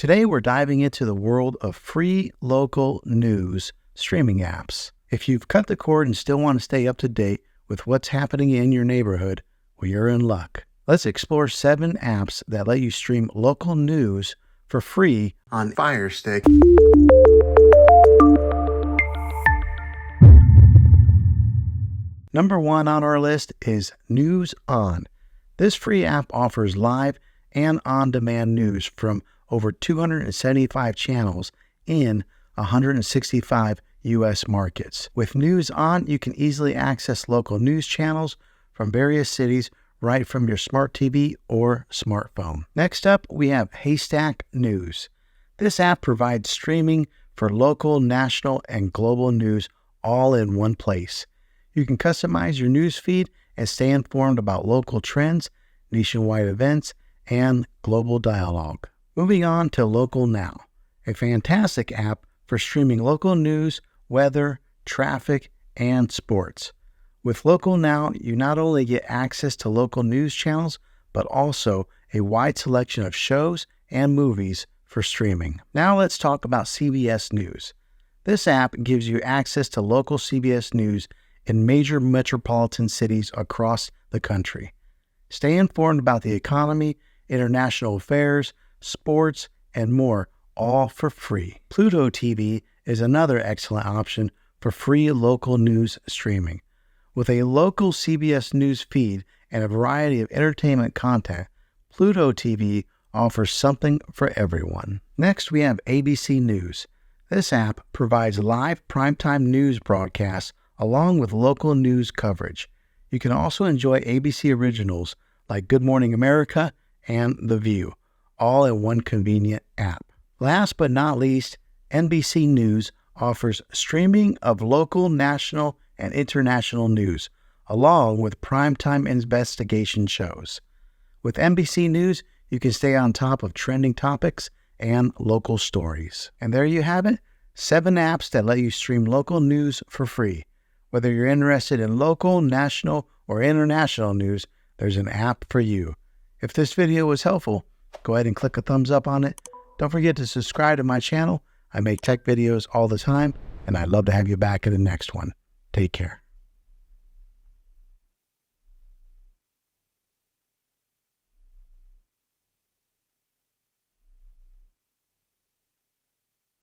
Today we're diving into the world of free local news streaming apps. If you've cut the cord and still want to stay up to date with what's happening in your neighborhood, well, you're in luck. Let's explore 7 apps that let you stream local news for free on Fire Stick. Number 1 on our list is News On. This free app offers live and on-demand news from over 275 channels in 165 U.S. markets. With News On, you can easily access local news channels from various cities right from your smart TV or smartphone. Next up, we have Haystack News. This app provides streaming for local, national, and global news all in one place. You can customize your news feed and stay informed about local trends, nationwide events, and global dialogue. Moving on to Local Now, a fantastic app for streaming local news, weather, traffic, and sports. With Local Now, you not only get access to local news channels, but also a wide selection of shows and movies for streaming. Now let's talk about CBS News. This app gives you access to local CBS News in major metropolitan cities across the country. Stay informed about the economy, international affairs, sports, and more, all for free. Pluto TV is another excellent option for free local news streaming. With a local CBS News feed and a variety of entertainment content, Pluto TV offers something for everyone. Next, we have ABC News. This app provides live primetime news broadcasts along with local news coverage. You can also enjoy ABC originals like Good Morning America and The View, all in one convenient app. Last but not least, NBC News offers streaming of local, national, and international news, along with primetime investigation shows. With NBC News, you can stay on top of trending topics and local stories. And there you have it, 7 apps that let you stream local news for free. Whether you're interested in local, national, or international news, there's an app for you. If this video was helpful, go ahead and click a thumbs up on it. Don't forget to subscribe to my channel. I make tech videos all the time, and I'd love to have you back in the next one. Take care.